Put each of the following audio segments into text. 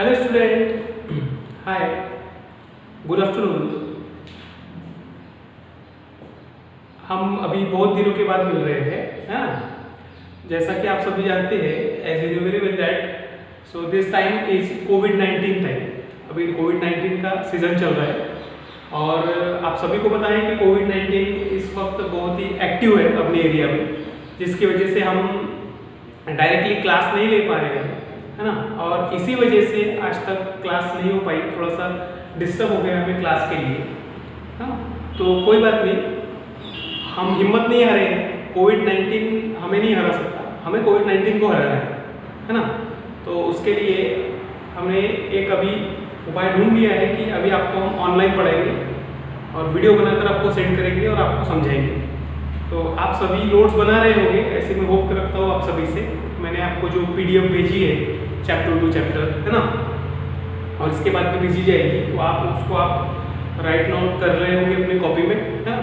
Hello student, हाय, good afternoon. हम अभी बहुत दिनों के बाद मिल रहे हैं, है ना। जैसा कि आप सभी जानते हैं, as you very well that so this time is कोविड-19 टाइम। अभी कोविड-19 का सीज़न चल रहा है और आप सभी को पता है कि कोविड-19 इस वक्त बहुत ही एक्टिव है अपने एरिया में, जिसकी वजह से हम डायरेक्टली क्लास नहीं ले पा रहे हैं, है ना। और इसी वजह से आज तक क्लास नहीं हो पाई, थोड़ा सा डिस्टर्ब हो गया हमें क्लास के लिए, हाँ। तो कोई बात नहीं, हम हिम्मत नहीं हारे हैं। कोविड-19 हमें नहीं हरा सकता, हमें कोविड-19 को हराना है ना। तो उसके लिए हमने एक अभी उपाय ढूंढ लिया है कि अभी आपको हम ऑनलाइन पढ़ाएंगे और वीडियो बनाकर आपको सेंड करेंगे और आपको समझाएंगे। तो आप सभी नोट्स बना रहे होंगे, ऐसे मैं होप रखता हूँ आप सभी से। मैंने आपको जो PDF भेजी है चैप्टर टू चैप्टर, है ना, और इसके बाद भी भेजी जाएगी, तो आप उसको आप राइट नोट कर रहे होंगे अपनी कॉपी में, है ना,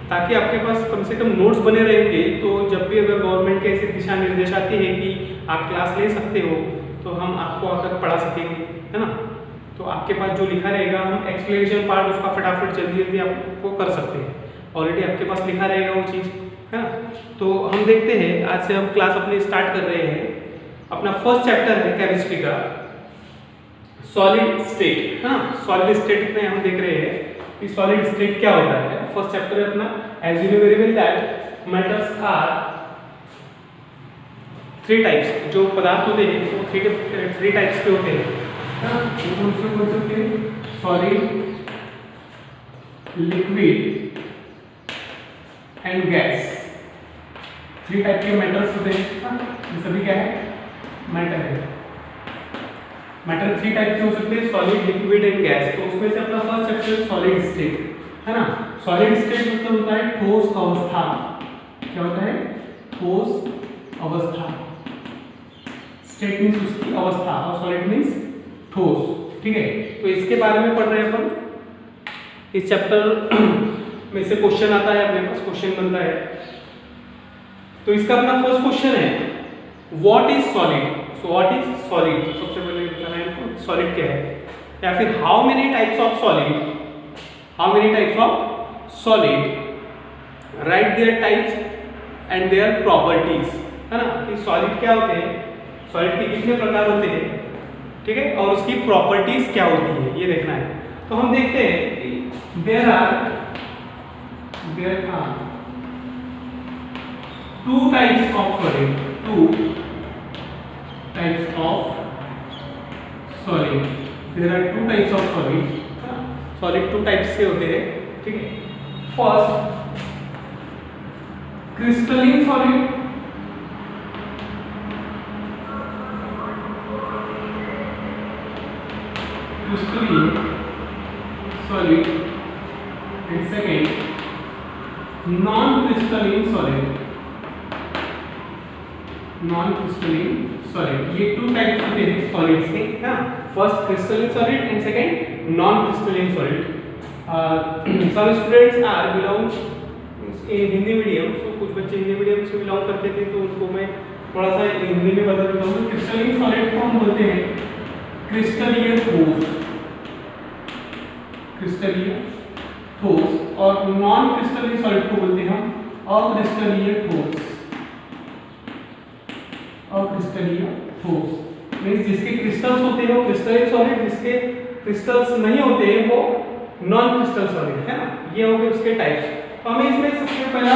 ताकि आपके पास कम से कम नोट्स बने रहेंगे। तो जब भी अगर गवर्नमेंट के ऐसे दिशा निर्देश आते हैं कि आप क्लास ले सकते हो, तो हम आपको आकर पढ़ा सकेंगे, है ना। तो आपके पास जो लिखा रहेगा, हम एक्सप्लेनेशन पार्ट उसका फटाफट जल्दी जल्दी आपको कर सकते हैं। ऑलरेडी आपके पास लिखा रहेगा वो चीज़, है ना। तो हम देखते हैं, आज से हम क्लास अपनी स्टार्ट कर रहे हैं। अपना फर्स्ट चैप्टर है केमिस्ट्री का सॉलिड स्टेट, है ना। सॉलिड स्टेट में हम देख रहे हैं कि सॉलिड स्टेट क्या होता है। फर्स्ट चैप्टर है अपना, as you know very well that metals are three types. जो पदार्थ होते हैं वो थ्री टाइप्स के होते हैं, solid, liquid and gas. Three type के मेटल्स होते हैं, ये सभी क्या है, मैटर है। मैटर थ्री टाइप के हो सकते हैं, सॉलिड, लिक्विड एंड गैस। तो उसमें से अपना फर्स्ट चैप्टर सॉलिड स्टेट, है ना। सॉलिड स्टेट मतलब होता है ठोस अवस्था। क्या होता है? ठोस अवस्था। स्टेट मीन्स उसकी अवस्था और सॉलिड मीन्स ठोस, ठीक है। तो इसके बारे में पढ़ रहे हैं अपन। इस चैप्टर में से क्वेश्चन आता है, अपने पास क्वेश्चन बन रहा है। तो इसका अपना फर्स्ट क्वेश्चन है, what is solid. So what is solid, सबसे पहले बताना है आपको सॉलिड क्या है, या फिर how many types of solid, how many types of solid, right there types and their properties, है ना। कि सॉलिड क्या होते हैं, सॉलिड के कितने प्रकार होते हैं, ठीक है, और उसकी प्रॉपर्टीज क्या होती है, ये देखना है। तो हम देखते हैं कि there are two types of solid, two types of solid, there are two types of solid, solid two types के होते हैं, ठीक है। First crystalline solid, crystalline solid, and second non-crystalline solid, non-crystalline solid। ये टू टाइप्स होते हैं solids के, है ना। First crystalline solid and second non-crystalline solid. Some students are belong in Hindi medium, तो कुछ बच्चे हिंदी मीडियम से बिलोंग करते थे, तो उनको मैं थोड़ा सा हिंदी में बता देता हूँ। क्रिस्टलिन सॉलिड को हम बोलते हैं क्रिस्टलीय ठोस, क्रिस्टलीय ठोस, और नॉन क्रिस्टलीय सॉलिड को बोलते हैं हम अक्रिस्टलीय ठोस, अक्रिस्टलीय ठोस। मींस जिसके क्रिस्टल्स होते हैं वो क्रिस्टलीय सॉलिड, जिसके क्रिस्टल्स नहीं होते हैं वो नॉन क्रिस्टल सॉलिड, है ना। ये हो गए उसके टाइप्स। तो हमें इसमें सबसे पहला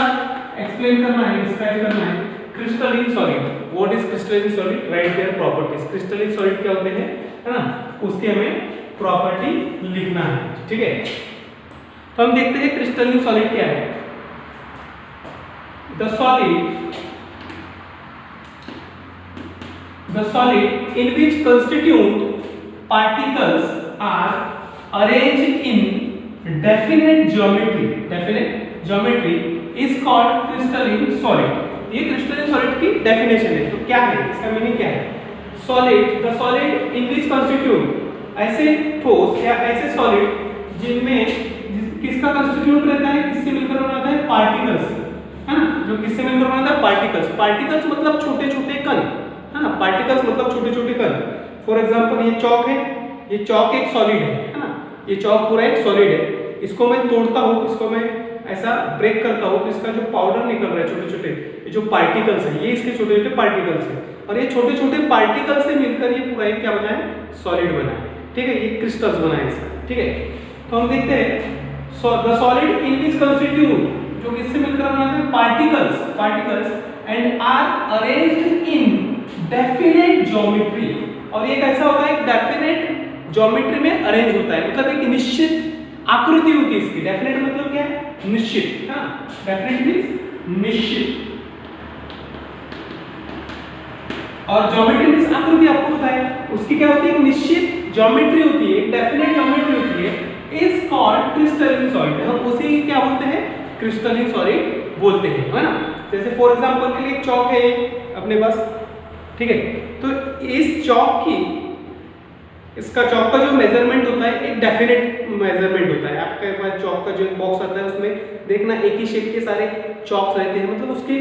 एक्सप्लेन करना है, डिस्क्राइब करना है crystalline solid. What is crystalline solid, right their properties. Crystalline solid क्या होते हैं, है ना, उसके हमें प्रॉपर्टी लिखना है, ठीक है। तो हम देखते हैं क्रिस्टलीन सॉलिड क्या है। The solid in which constituent particles are arranged in definite geometry is called crystalline solid। ये crystalline solid की डेफिनेशन है। तो क्या है इसका मीनिंग, क्या है? the solid in which constituent, ऐसे ठोस या ऐसे सॉलिड जिनमें किसका कंस्टिट्यूट रहता है, किससे मिलकर बनाता है, पार्टिकल्स, है ना। जो किससे मिलकर बनाता है, पार्टिकल्स। पार्टिकल्स मतलब छोटे छोटे कण, है ना। पार्टिकल्स मतलब छोटे छोटे कण। फॉर एग्जांपल ये चौक है, ये चौक एक सॉलिड है ना, ये चौक पूरा एक सॉलिड है। इसको मैं तोड़ता हूँ, इसको मैं ऐसा ब्रेक करता हूँ, तो इसका जो पाउडर निकल रहा है छोटे छोटे, ये जो पार्टिकल्स है, ये इसके छोटे छोटे पार्टिकल्स हैं, और ये छोटे छोटे पार्टिकल्स से मिलकर ये पूरा एक क्या बना है, सॉलिड बना है। ठीक है, ये क्रिस्टल्स बना है इसका। ठीक है, तो हम देखते हैं the solid in which constitute, जो किससे मिलकर बनाते हैं, particles and are arranged in definite geometry, और ये कैसा होता है, डेफिनेट ज्योमेट्री में अरेंज होता है, मतलब एक निश्चित आकृति होती है इसकी। डेफिनेट मतलब क्या है, निश्चित, हाँ, डेफिनेट मींस निश्चित, और ज्योमेट्री मींस आकृति, आपको पता है उसकी क्या होती है, निश्चित ज्योमेट्री होती है, डेफिनेट ज्योमेट्री होती है, इज कॉल्ड क्रिस्टलिन सॉलिड। हम उसे क्या बोलते हैं, क्रिस्टलिन सॉलिड बोलते हैं, है ना। जैसे फॉर एग्जांपल के लिए एक चौक है अपने पास, ठीक है, तो इस चौक की, इसका चौक का जो मेजरमेंट होता है एक डेफिनेट मेजरमेंट होता है। आपके पास चौक का जो एक बॉक्स आता है उसमें देखना एक ही शेप के सारे चौक्स रहते हैं, मतलब उसकी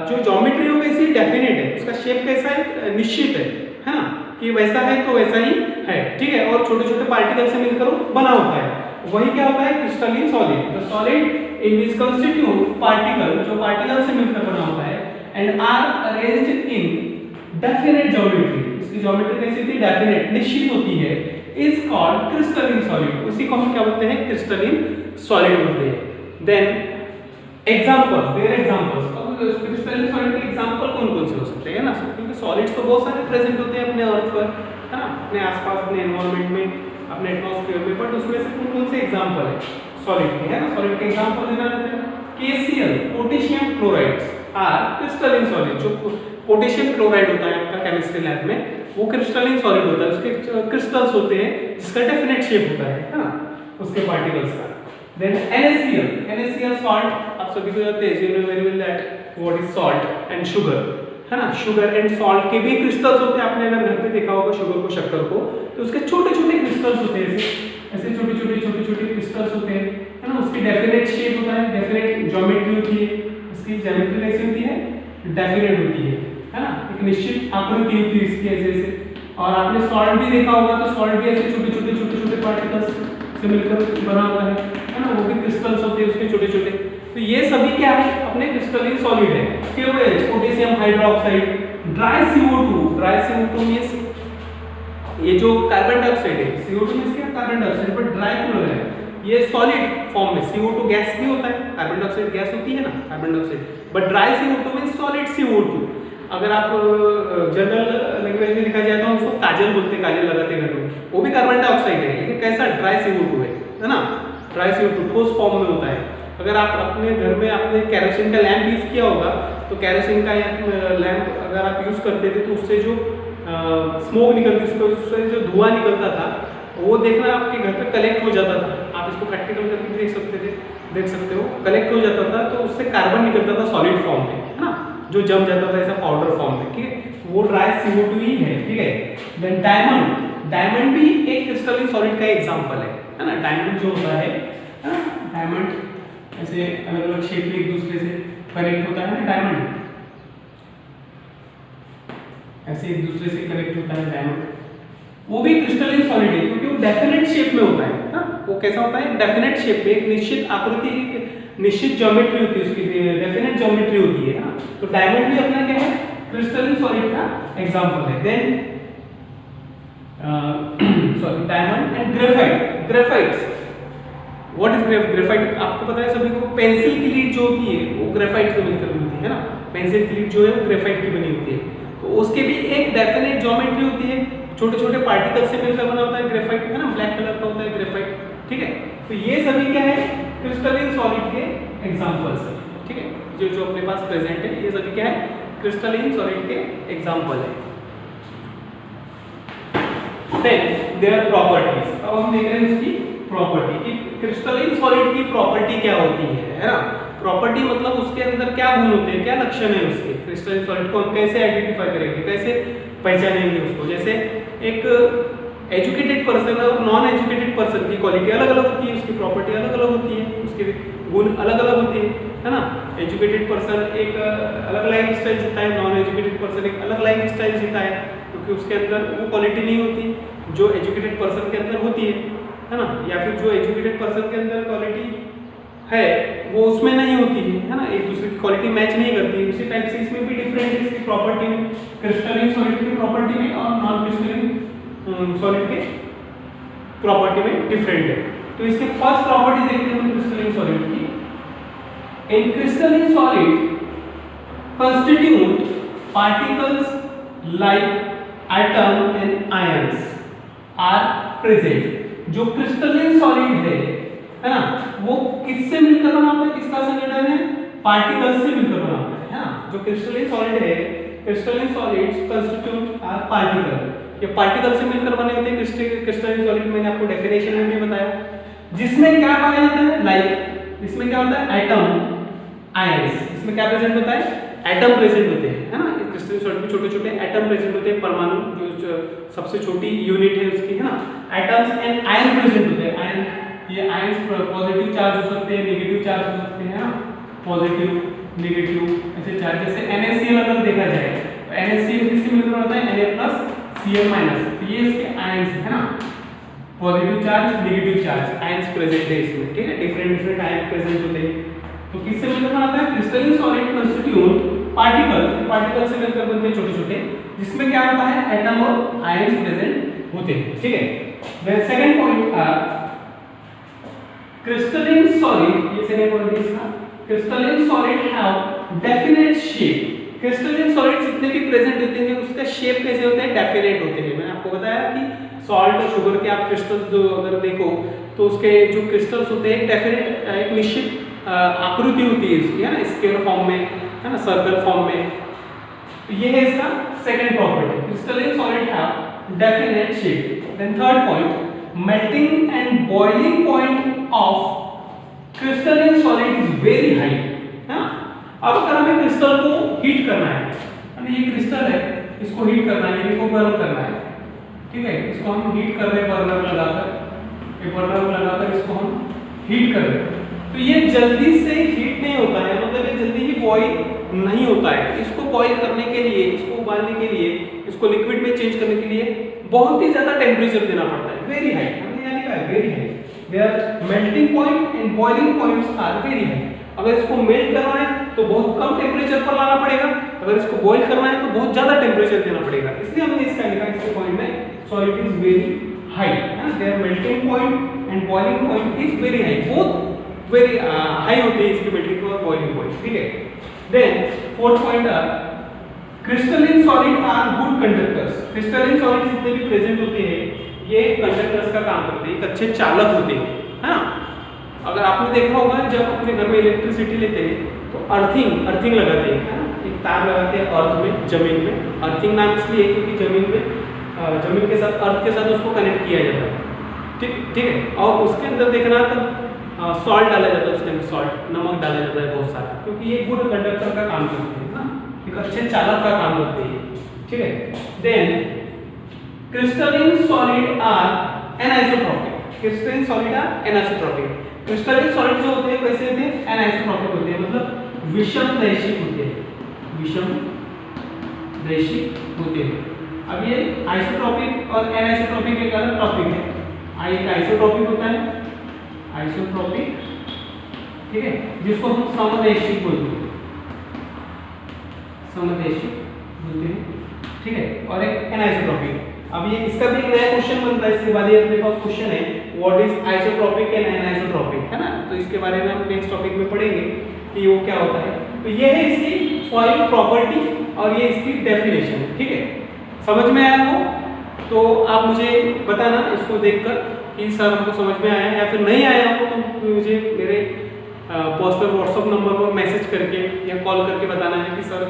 जो ज्योमेट्री हो वैसी डेफिनेट है, उसका शेप कैसा है, निश्चित है ना, कि वैसा है तो वैसा ही है। ठीक है, और छोटे छोटे पार्टिकल से मिलकर बना होता है, वही क्या होता है, crystalline solid. The solid in which constitute particle, जो पार्टिकल से मिलकर बना होता है, and are arranged in definite geometry, इसकी ज्योमेट्री कैसी होती है, डेफिनेट, निश्चित होती है, इज कॉल्ड क्रिस्टलिन सॉलिड। उसी को हम क्या बोलते हैं, क्रिस्टलिन सॉलिड बोलते हैं। देन एग्जांपल्स, देयर एग्जांपल्स, अब क्रिस्टलिन सॉलिड के एग्जांपल कौन-कौन से हो सकते हैं ना, क्योंकि सॉलिड्स तो बहुत सारे प्रेजेंट होते हैं अपने अर्थ पर, है ना, अपने आसपास, अपने एनवायरनमेंट में, अपने एटमॉस्फेयर में, बट उसमें से कौन-कौन से एग्जांपल है सॉलिड के, है ना। सॉलिड के एग्जांपल देना रहते हैं, KCl potassium chlorides are crystalline solid. जो पोटेशियम क्लोराइड होता है आपका केमिस्ट्री लैब में, वो क्रिस्टलिन सॉलिड होता है, उसके क्रिस्टल्स होते हैं जिसका डेफिनेट शेप होता है ना, उसके पार्टिकल्स का। देन NaCl सॉल्ट, आप सभी को जानते हैं, you know very well that what is salt and sugar, है ना। शुगर एंड सॉल्ट के भी क्रिस्टल्स होते हैं, आपने अगर घर पे देखा होगा शुगर को, शक्कर को, तो उसके छोटे छोटे क्रिस्टल्स होते हैं, ऐसे छोटे छोटे क्रिस्टल्स होते हैं, है ना। उसकी डेफिनेट शेप होता है, डेफिनेट ज्योमेट्री होती है, उसकी ज्योमेट्री कैसी होती है, डेफिनेट होती है ना, एक निश्चित आकृति होती है इसकी ऐसे। और आपने सॉल्ट भी देखा होगा, तो सॉल्ट भी ऐसे छोटे छोटे पार्टिकल्स से मिलकर बना होता है ना, वो भी क्रिस्टल्स होते हैं उसके छोटे छोटे। तो ये सभी क्या है, अपने क्रिस्टलिन सॉलिड है। KOH potassium hydroxide, dry CO2 means ये जो कार्बन डाइऑक्साइड है, CO2 मींस क्या, कार्बन डाइऑक्साइड, बट ड्राई क्यों लग रहा है, ये सॉलिड फॉर्म में, CO2 गैस भी होता है, कार्बन डाइऑक्साइड गैस होती है ना, carbon dioxide, but dry CO2 means solid CO2। अगर आप जनरल लैंग्वेज में लिखा जाए तो उसको काजल बोलते हैं, काजल लगाते हैं घर में, वो भी कार्बन डाइऑक्साइड है, लेकिन कैसा, ड्राई CO2 है ना, ड्राई CO2 ठोस फॉर्म में होता है। अगर आप अपने घर में आपने केरोसिन का लैंप यूज किया होगा, तो केरोसिन का लैंप अगर आप यूज करते थे तो उससे जो स्मोक निकलती, उससे जो धुआं निकलता था, वो देखना आपके घर पे कलेक्ट हो जाता था। आप इसको प्रैक्टिकल करके देख सकते हो, कलेक्ट हो जाता था, तो उससे कार्बन निकलता था सॉलिड फॉर्म में, है ना, जो जम जाता था ऐसा पाउडर फॉर्म में। ठीक है, वो ड्राई CO2 ही है। ठीक है, देन डायमंड भी एक क्रिस्टलिन सॉलिड का एग्जांपल है ना। डायमंड जो होता है ना, डायमंड ऐसे अलग अलग शेप में एक दूसरे से कनेक्ट होता है ना, डायमंड ऐसे एक दूसरे से कनेक्ट होता है डायमंड, वो भी क्रिस्टलिन सॉलिड है, क्योंकि वो डेफिनेट शेप में होता है ना। वो कैसा होता है, डेफिनेट शेप में, एक निश्चित आकृति, निश्चित ज्योमेट्री होती है उसकी, डेफिनेट ज्योमेट्री होती है ना। तो डायमंड भी अपना क्या है, क्रिस्टलिन सॉलिड का एग्जांपल है। Then diamond and graphite. What is graphite, आपको पता है सभी को, पेंसिल की लीड जो होती है वो ग्रेफाइट से मिलकर बनती है ना, पेंसिल की लीड जो है वो ग्रेफाइट की बनी होती है, तो उसके भी एक डेफिनेट ज्योमेट्री होती है, छोटे छोटे पार्टिकल से मिलकर बना होता है ग्रेफाइट, है ना, ब्लैक कलर का होता है ग्रेफाइट। ठीक है, तो ये सभी क्या है, क्रिस्टलिन सॉलिड के एग्जांपल्स है। ठीक है, जो अपने पास प्रेजेंट है, ये सभी क्या है, क्रिस्टलिन सॉलिड के एग्जांपल है। देन देयर प्रॉपर्टीज, अब हम देख रहे हैं उसकी प्रॉपर्टी कि क्रिस्टलिन सॉलिड की प्रॉपर्टी क्या होती है ना। प्रॉपर्टी मतलब उसके अंदर क्या गुण होते हैं, क्या लक्षण है उसके। क्रिस्टलिन सॉलिड को हम कैसे आइडेंटिफाई करेंगे, कैसे पहचानेंगे उसको। जैसे एक एजुकेटेड पर्सन और नॉन एजुकेटेड पर्सन की क्वालिटी अलग अलग होती है, उसकी प्रॉपर्टी अलग अलग होती है, उसके गुण अलग अलग होते हैं, है ना। एजुकेटेड पर्सन एक अलग लाइफ स्टाइल जीता है, नॉन एजुकेटेड पर्सन एक अलग लाइफ स्टाइल जीता है। क्योंकि उसके अंदर वो क्वालिटी नहीं होती जो एजुकेटेड पर्सन के अंदर होती है ना, या फिर जो एजुकेटेड पर्सन के अंदर क्वालिटी है वो उसमें नहीं होती है ना, एक दूसरे की क्वालिटी मैच नहीं करती। उसी टाइप से इसमें भी डिफरेंट है इसकी प्रॉपर्टी में, क्रिस्टलिन सॉलिड की प्रॉपर्टी में और नॉन क्रिस्टलिन सॉलिड के प्रॉपर्टी में डिफरेंट है। तो इसके फर्स्ट प्रॉपर्टी देखते हैं क्रिस्टलिन सॉलिड की। इन crystalline solid constitute particles like atom and ions are present। जो क्रिस्टलिन सॉलिड है ना, वो किससे मिलकर बना होता है, किसका संगठन है, पार्टिकल्स से मिलकर बना होता है ना। जो क्रिस्टलिन सॉलिड है, crystalline solids constitute are particle, ये पार्टिकल से मिलकर बने होते हैं क्रिस्टलिन सॉलिड। मैंने आपको डेफिनेशन में भी बताया, जिसमें क्या पाया जाता है, लाइक इसमें क्या होता है, एटम आयंस, इसमें क्या प्रेजेंट होता है, एटम प्रेजेंट होते हैं है ना। क्रिस्टलिन सॉलिड में छोटे छोटे एटम प्रेजेंट होते हैं, परमाणु जो सबसे छोटी यूनिट है उसकी है ना, एटम्स एंड आयन प्रेजेंट होते हैं। आयन, ये आयंस पॉजिटिव चार्ज हो सकते हैं, नेगेटिव चार्ज हो सकते हैं ना, पॉजिटिव नेगेटिव ऐसे चार्ज। जैसे NaCl अगर देखा जाए तो NaCl किससे मिलकर होता है, Na+Cl-, तो ये इसके आयंस है ना, positive charge negative charge ions present है इसमें, ठीक है, डिफरेंट आयन प्रेजेंट होते हैं। तो किससे मिलकर बनता है, क्रिस्टलिन सॉलिड कंस्टिट्यूट पार्टिकल से मिलकर बनते हैं छोटे छोटे, जिसमें क्या होता है, एटम और आयंस प्रेजेंट होते हैं, ठीक है। Then second point crystalline solid, ये सेकंड पॉइंट है इसका, crystalline solid have definite shape. Crystalline solid जितने भी प्रेजेंट होते हैं उसका शेप कैसे होते हैं, डेफिनेट होते हैं। मैंने आपको बताया कि सॉल्ट और शुगर के आप क्रिस्टल्स जो अगर देखो तो उसके जो क्रिस्टल्स होते हैं डेफिनेट एक निश्चित आकृति होती है इसकी, है ना, स्क्वायर फॉर्म में, है ना, सर्कल फॉर्म में। तो ये है इसका second property, crystalline solid have definite shape. Then third point, melting and boiling point of crystalline solid is very high, है ना। अब अगर हमें क्रिस्टल को हीट करना है, ये क्रिस्टल है, इसको हीट करना है, इनको गर्म करना है, ठीक है, इसको हम हीट कर रहे हैं बर्नर लगाकर, ये बर्नर लगाकर इसको हम हीट कर रहे हैं। तो ये जल्दी से हीट नहीं होता है, मतलब ये जल्दी ही बॉईल नहीं होता है। इसको बॉईल करने के लिए, इसको उबालने के लिए, इसको लिक्विड में चेंज करने के लिए बहुत ही ज्यादा टेम्परेचर देना पड़ता है, वेरी हाई। हमने यहाँ लिखा है very high, there melting point and boiling points are very high. अगर इसको मेल्ट करना है तो बहुत कम टेम्परेचर पर लाना पड़ेगा, अगर इसको बॉईल करना है तो बहुत ज्यादा टेम्परेचर देना पड़ेगा। इसलिए हमने इसका लिखा इसके पॉइंट में, solid is very high, there melting point and boiling point is very high, both very high होते हैं इसके मेल्टिंग और बॉइलिंग पॉइंट, ठीक है। Then fourth point, crystalline solid are good conductors. Crystalline solid जितने भी प्रेजेंट होते हैं ये कंडक्टर्स का काम करते हैं, एक अच्छे चालक होते हैं, है ना। अगर आपने देखा होगा जब अपने घर में इलेक्ट्रिसिटी लेते हैं तो अर्थिंग लगाते हैं, है ना, एक तार लगाते हैं अर्थ में, जमीन में। अर्थिंग नाम इसलिए क्योंकि जमीन के साथ, अर्थ के साथ उसको कनेक्ट किया जाता है, ठीक है। और उसके अंदर देखना तब सॉल्ट डाला जाता है, उसके अंदर सॉल्ट, नमक डाला जाता है बहुत सारा, क्योंकि ये गुड कंडक्टर का काम करते हैं ना, एक अच्छे चालक का काम करते हैं, ठीक है। Then crystalline solid are anisotropic. Crystalline solid are anisotropic. Crystalline solid जो होते हैं कैसे होते हैं, एनाइसोट्रॉपिक होते हैं, मतलब विषमदैशिक होते हैं, विषमदैशिक होते हैं। अब ये आइसोट्रॉपिक और एनाइसोट्रॉपिक एक अलग टॉपिक है। एक आइसोट्रॉपिक होता है, आइसोट्रॉपिक, ठीक है, जिसको हम समदैशिक बोलते हैं, समदैशिक बोलते हैं, ठीक है, और एक एनाइसोट्रॉपिक। अब ये इसका भी एक नया क्वेश्चन बनता है, इसके बाद ये अपने पास क्वेश्चन है, what is isotropic and anisotropic, है ना। तो इसके बारे में हम नेक्स्ट टॉपिक में पढ़ेंगे कि वो क्या होता है। तो ये है इसकी फाइव प्रॉपर्टी और ये इसकी डेफिनेशन, ठीक है। समझ में आया हो तो आप मुझे बताना इसको देखकर कि सर हमको समझ में आया है, या फिर नहीं आया हो तो मुझे मेरे पर्सनल व्हाट्सएप नंबर पर मैसेज करके या कॉल करके बताना है कि सर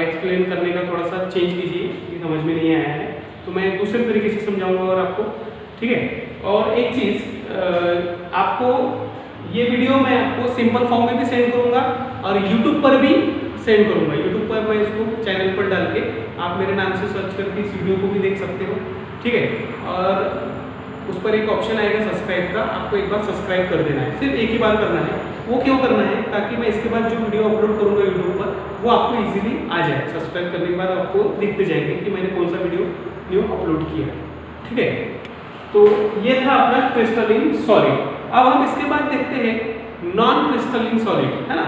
एक्सप्लेन करने का थोड़ा सा चेंज कीजिए कि समझ में नहीं आया है, तो मैं दूसरे तरीके से समझाऊंगा और आपको, ठीक है। और एक चीज़ आपको ये वीडियो मैं आपको सिंपल फॉर्म में भी सेंड करूंगा और यूट्यूब पर भी सेंड करूंगा। यूट्यूब पर मैं इसको चैनल पर डाल के आप मेरे नाम से सर्च करके इस वीडियो को भी देख सकते हो, ठीक है। और उस पर एक ऑप्शन आएगा सब्सक्राइब का, आपको एक बार सब्सक्राइब कर देना है, सिर्फ एक ही बार करना है, वो क्यों करना है? ताकि मैं इसके बाद जो वीडियो अपलोड करूंगा यूट्यूब पर वो आपको इजीली आ जाए। सब्सक्राइब करने के बाद आपको दिखते जाएंगे कि मैंने कौन सा वीडियो न्यू अपलोड किया है। ठीक है, तो ये था अपना क्रिस्टलिन सॉलिड। अब हम इसके बाद देखते हैं नॉन क्रिस्टलिन सॉलिड, है ना।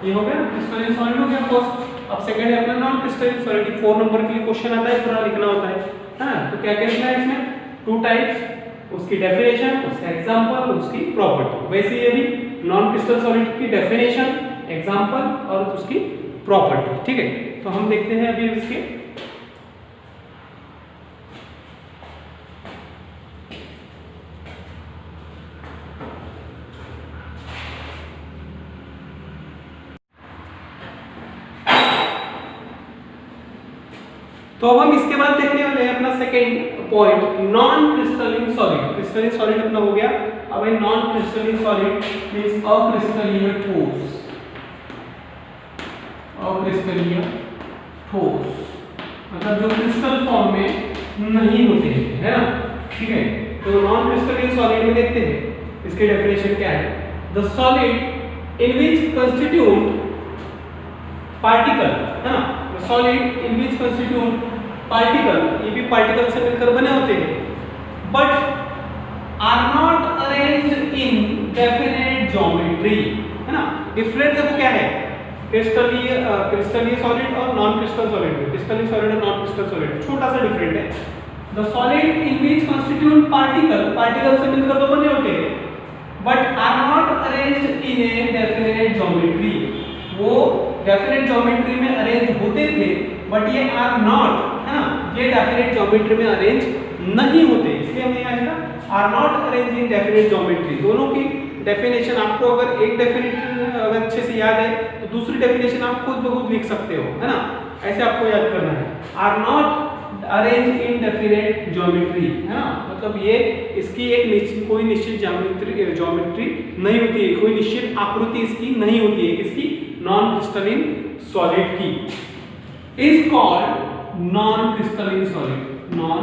ये हो गया क्रिस्टलिन सॉलिड हो गया फर्स्ट। अब सेकंड है अपना नॉन क्रिस्टलिन सॉलिड। 4 नंबर के लिए क्वेश्चन आता है, पूरा लिखना होता है ना। तो क्या क्या लिखना है इसमें? 2 टाइप्स, उसकी डेफिनेशन, उसका एग्जांपल, उसकी प्रॉपर्टी। वैसे ये भी नॉन क्रिस्टल सॉलिड की डेफिनेशन, एग्जांपल और उसकी प्रॉपर्टी। ठीक है, तो हम देखते हैं अभी इसके। तो अब हम इसके बाद देखने वाले हैं अपना second point, non crystalline solid. Crystalline solid अपना हो गया। अब ये नॉन क्रिस्टलिन सॉलिड मींस अक्रिस्टलीय ठोस। अक्रिस्टलीय ठोस मतलब जो क्रिस्टल फॉर्म में नहीं होते हैं, है ना। ठीक है, तो नॉन क्रिस्टलिन सॉलिड में देखते हैं इसकी डेफिनेशन क्या है। The solid in which constitute particle, है ना। Solid in which constitute particle, ये भी पार्टिकल से मिलकर बने होते हैं, but are not arranged in definite geometry, है ना। डिफरेंट देखो क्या है क्रिस्टलीय सॉलिड और नॉन क्रिस्टल सॉलिड में। क्रिस्टलीय सॉलिड और नॉन क्रिस्टल सॉलिड छोटा सा डिफरेंट है। The solid in which constitute particle, particle से मिलकर तो बने होते हैं, but are not arranged in a definite geometry. वो डेफिनेट ज्योमेट्री में अरेंज होते थे, बट ये आर नॉट, है ना, ये डेफिनेट ज्योमेट्री में अरेंज नहीं होते। इसलिए हमने यहाँ लिखा are not arrange in definite geometry. दोनों की डेफिनेशन आपको अगर एक डेफिनेशन अगर अच्छे से याद है तो दूसरी डेफिनेशन आप खुद ब खुद लिख सकते हो, है ना। ऐसे आपको याद करना है, are not arrange in definite geometry, है ना। मतलब ये इसकी एक कोई निश्चित ज्योमेट्री नहीं होती है, कोई निश्चित आकृति इसकी नहीं होती है, किसकी? नॉन क्रिस्टलिन सॉलिड की। Is called non crystalline solid. Non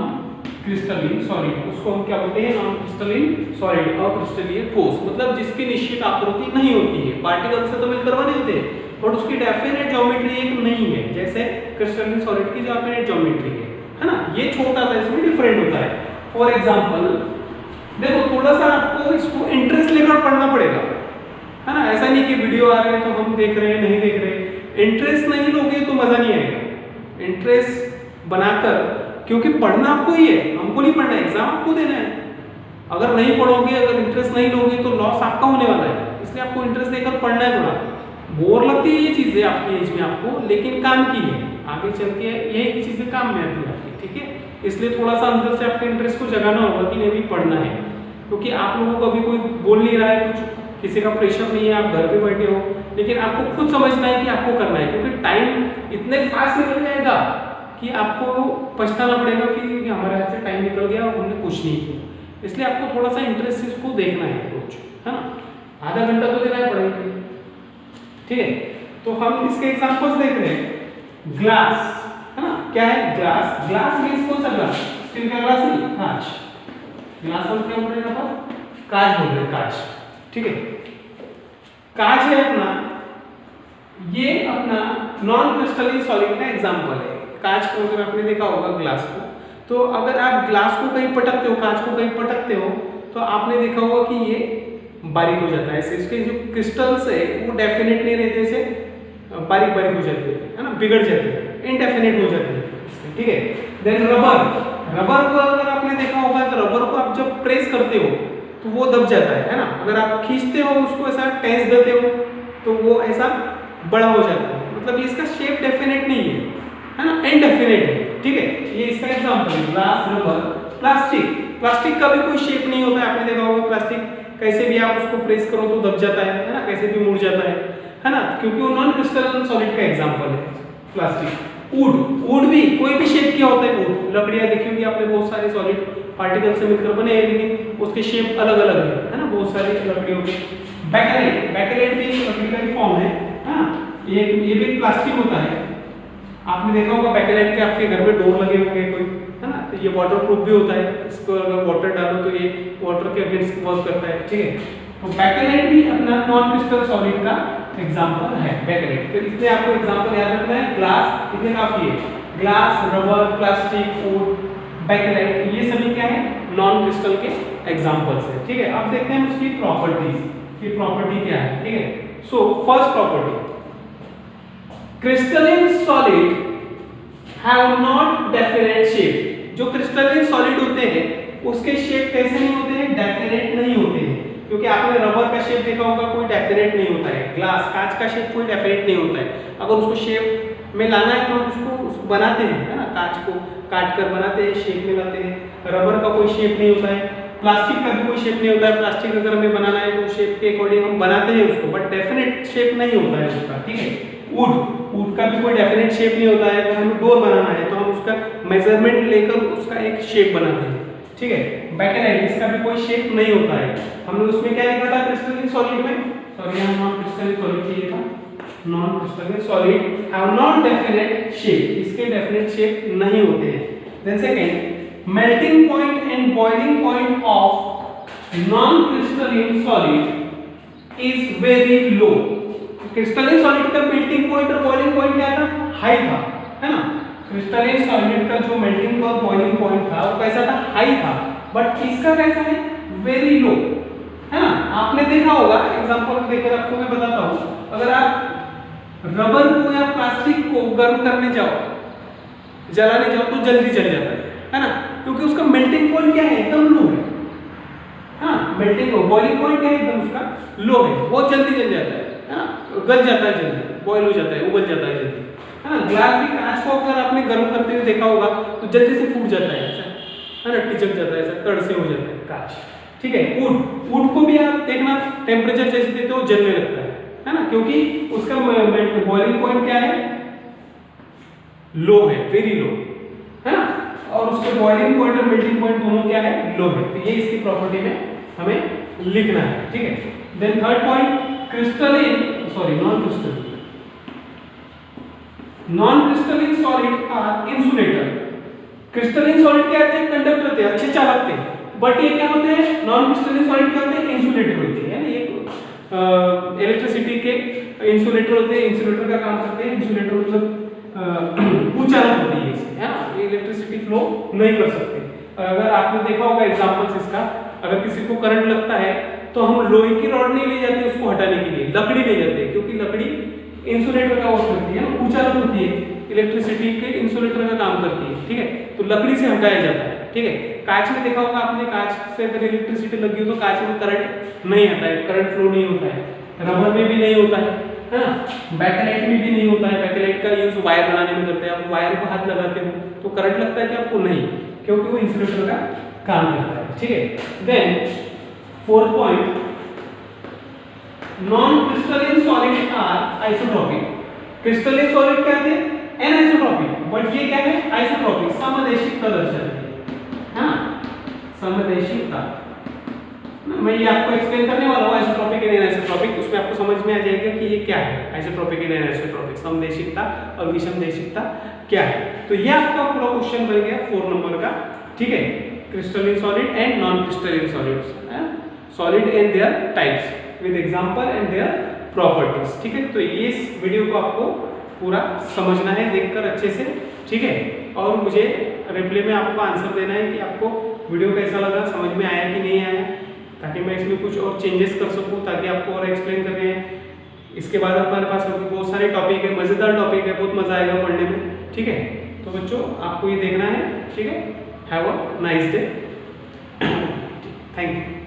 crystalline solid उसको हम क्या बोलते हैं? नॉन क्रिस्टलिन सॉलिड, अक्रिस्टलीय ठोस। मतलब जिसकी निश्चित आकृति नहीं होती है, पार्टिकल से तो मिलकर बने होते हैं, बट उसकी डेफिनेट ज्योमेट्री एक नहीं है, जैसे क्रिस्टलिन सॉलिड की डेफिनेट ज्योमेट्री है ना। ये छोटा सा इसमें डिफरेंट होता है। फॉर एग्जांपल देखो, थोड़ा सा आपको इसको इंटरेस्ट लेकर पढ़ना पड़ेगा, है ना। ऐसा नहीं कि वीडियो आ रहे हैं तो हम देख रहे हैं, नहीं देख रहे। इंटरेस्ट नहीं लोगे तो मजा नहीं आएगा। इंटरेस्ट बनाकर, क्योंकि पढ़ना आपको ही है, हमको नहीं पढ़ना है, एग्जाम आपको देना है। अगर नहीं पढ़ोगे, अगर इंटरेस्ट नहीं लोगे तो लॉस आपका होने वाला है। इसलिए आपको इंटरेस्ट देकर पढ़ना है। थोड़ा बोर लगती है ये चीजें आपकी एज में आपको, लेकिन काम की है, आगे चल के यही चीजें काम में आती है आपकी। ठीक है, इसलिए थोड़ा सा अंदर से आपके इंटरेस्ट को जगाना होगा कि नहीं भी पढ़ना है, क्योंकि आप लोगों को अभी कोई बोल नहीं रहा है, कुछ किसी का प्रेशर नहीं है, आप घर पे बैठे हो, लेकिन आपको खुद समझना है कि आपको करना है, क्योंकि टाइम इतने फास्ट निकल जाएगा कि आपको पछताना पड़ेगा कि हमारे हाथ से टाइम निकल गया और हमने कुछ नहीं किया। इसलिए आपको थोड़ा सा इंटरेस्ट इसको देखना है रोज, है ना। आधा घंटा तो देना ही पड़ेगा। ठीक है, तो हम इसके एग्जांपल्स देख रहे हैं। ग्लास, है ना, क्या है? ग्लास। ग्लास मींस कौन सा ग्लास? स्टील का ग्लास नहीं, कांच। ग्लास को क्या बोल रहे हैं आप? कांच बोल रहे हैं, कांच। ठीक है, कांच है अपना, ये अपना नॉन क्रिस्टलिन सॉलिड का एग्जांपल है। कांच को अगर आपने देखा होगा ग्लास को, तो अगर आप ग्लास को कहीं पटकते हो, कांच को कहीं पटकते हो, तो आपने देखा होगा कि ये बारीक हो जाता है। ऐसे इसके जो क्रिस्टल्स है वो डेफिनेट नहीं रहते, ऐसे बारीक बारीक हो जाते हैं, है ना, बिगड़ जाते हैं, इनडेफिनेट हो जाते हैं। ठीक है, देन रबर। रबर को अगर आपने देखा होगा तो रबर को आप जब प्रेस करते हो तो वो दब जाता है ना। अगर आप खींचते हो उसको, ऐसा टेंस देते हो तो वो ऐसा बड़ा हो जाता है। मतलब इसका शेप डेफिनेट नहीं है ना, इनडेफिनेट है। ठीक है, ये इसका एग्जांपल है। Glass, rubber. प्लास्टिक। प्लास्टिक का भी कोई शेप नहीं होता है, आपने देखा होगा। प्लास्टिक कैसे भी आप उसको प्रेस करो तो दब जाता है ना, कैसे भी मुड़ जाता है ना, क्योंकि वो नॉन क्रिस्टलिन सॉलिड का एग्जांपल है प्लास्टिक। वुड। वुड भी कोई भी शेप किया होता है। वुड, लकड़ियां देखी होगी आपने, बहुत सारे सॉलिड पार्टिकल से मिलकर बने हैं, लेकिन उसके शेप अलग अलग है ना, बहुत सारी लकड़ियों के। बैकेलेट। बैकेलेट भी लकड़ी का ही फॉर्म है ना, ये भी प्लास्टिक होता है। आपने देखा होगा बैकेलेट के आपके घर में डोर लगे होंगे कोई, है ना, तो ये वाटर प्रूफ भी होता है। इसको अगर वाटर डालो तो ये वाटर के अगेंस्ट वर्क करता है। ठीक है, तो बेकेलाइट भी अपना नॉन क्रिस्टल सॉलिड का एग्जांपल है बेकेलाइट। तो इसलिए आपको एग्जांपल याद रखना है, ग्लास इतने काफी है, glass, rubber, plastic, would, bakelite, ये सभी क्या है नॉन क्रिस्टल के एग्जांपल्स है। ठीक है, अब देखते हैं उसकी प्रॉपर्टीज की प्रॉपर्टी क्या है। ठीक है, so first property, crystalline solid have not definite shape. जो क्रिस्टलाइन सॉलिड होते हैं उसके शेप कैसे नहीं होते हैं, डेफिनेट नहीं होते हैं। क्योंकि आपने रबर का शेप देखा होगा, कोई डेफिनेट नहीं होता है, ग्लास, कांच का शेप कोई डेफिनेट नहीं होता है। अगर उसको शेप में लाना है तो हम उसको बनाते हैं, है ना, कांच को काट कर बनाते हैं, शेप में लाते हैं। रबर का कोई शेप नहीं होता है, प्लास्टिक का भी कोई शेप नहीं होता है। प्लास्टिक अगर हमें बनाना है तो शेप के अकॉर्डिंग हम बनाते हैं उसको, बट डेफिनेट शेप नहीं होता है उसका। ठीक है, वुड का भी कोई डेफिनेट शेप नहीं होता है। अगर हमें डोर बनाना है तो हम उसका मेजरमेंट लेकर उसका एक शेप बनाते हैं। ठीक है, बेकेलाइट, इसका भी कोई शेप नहीं होता है। हमने उसमें क्या लिखा था क्रिस्टलाइन सॉलिड में, सॉरी यहाँ नॉन क्रिस्टलाइन सॉलिड चाहिए था, non crystalline solid have not definite shape, इसके डेफिनेट शेप नहीं होते हैं। Then second, melting point and boiling point of non crystalline solid is very low. Crystalline solid का melting point और boiling point क्या था, हाई था, है ना। क्रिस्टलाइन सॉलिड का जो मेल्टिंग और बॉइलिंग पॉइंट था वो कैसा था, हाई था, बट इसका कैसा है, वेरी लो, है ना। आपने देखा होगा, एग्जांपल देकर आपको मैं बताता हूं, अगर आप रबर को या प्लास्टिक को गर्म करने जाओ, जलाने जाओ तो जल्दी जल जाता है ना, क्योंकि उसका मेल्टिंग पॉइंट क्या है, एकदम लो है। हाँ, मेल्टिंग बॉइलिंग पॉइंट क्या है, एकदम उसका लो है, बहुत जल्दी जल जाता है ना, गल जाता है जल्दी, बॉयल हो जाता है, उबल जाता है जल्दी, है ना। ग्लास भी, कांच को अगर आपने गर्म करते हुए देखा होगा तो जल्दी से फूट जाता है, है ना, टिचक जाता है, ऐसा तड़ से हो जाता है कांच। ठीक है, वुड को भी आप देखना टेम्परेचर जैसे देते हो जलने लगता है ना, क्योंकि उसका बॉइलिंग पॉइंट क्या है, लो है, वेरी लो, है ना, और उसके बॉइलिंग पॉइंट और मेल्टिंग पॉइंट दोनों क्या है, लो है। तो ये इसकी प्रॉपर्टी में हमें लिखना है। ठीक है, then third point, crystalline, sorry non crystalline solid are insulator. Crystalline solid क्या होते हैं, कंडक्टर होते हैं, अच्छे चालक थे, बट ये क्या होते हैं, नॉन क्रिस्टलाइन सॉलिड क्या होते हैं, इंसुलेटर होते हैं। ये इलेक्ट्रिसिटी के इंसुलेटर होते हैं, इंसुलेटर का काम करते हैं। इंसुलेटर मतलब ऊंचाई होती है इसकी, है ना, ये इलेक्ट्रिसिटी फ्लो नहीं कर सकते। अगर आपने देखा होगा एग्जांपल्स इसका, अगर किसी को करंट लगता है तो हम लोहे की रॉड नहीं ले जाते उसको हटाने के लिए, लकड़ी ले जाते हैं, क्योंकि लकड़ी इंसुलेटर का वर्क करती है, ऊंचाई होती है, इलेक्ट्रिसिटी के इंसुलेटर का काम करती है। ठीक है, तो लकड़ी से हटाया जाता है। ठीक है, कांच में देखा होगा आपने, कांच से अगर इलेक्ट्रिसिटी लगी हो तो कांच में करंट नहीं आता है, करंट फ्लो नहीं होता है। रबर में भी नहीं होता है ना, बेकेलाइट में भी नहीं होता है। बेकेलाइट का यूज वायर बनाने में करते हैं, आप वायर को हाथ लगाते हो तो करंट लगता है कि आपको नहीं, क्योंकि वो इंसुलेटर का काम करता है। ठीक है, then fourth point, non crystalline solid are isotropic. Crystalline solid क्या थे, एनिसोट्रोपिक, बट ये क्या है, आइसोट्रोपिक, समदैशिकता दर्शाती है ना, समदैशिकता। मैं ये आपको एक्सप्लेन करने वाला हूँ, आइसोट्रोपिक एंड एनिसोट्रोपिक, उसमें आपको समझ में आ जाएगा कि ये क्या है, आइसोट्रोपिक एंड एनिसोट्रोपिक, समदैशिकता और विषमदैशिकता क्या है। तो ये आपका पूरा क्वेश्चन बन गया 4 नंबर का। ठीक है, crystalline solid and non crystalline solids, solid and there types with example and their properties. ठीक है, तो ये इस वीडियो को आपको पूरा समझना है देखकर अच्छे से। ठीक है, और मुझे रिप्लाई में आपको आंसर देना है कि आपको वीडियो कैसा लगा, समझ में आया कि नहीं आया, ताकि मैं इसमें कुछ और चेंजेस कर सकूं, ताकि आपको और एक्सप्लेन करने हैं। इसके बाद हमारे पास बहुत सारे टॉपिक है, मज़ेदार टॉपिक है, बहुत मज़ा आएगा पढ़ने में। ठीक है, तो बच्चों आपको ये देखना है। ठीक है, have a nice day, thank you.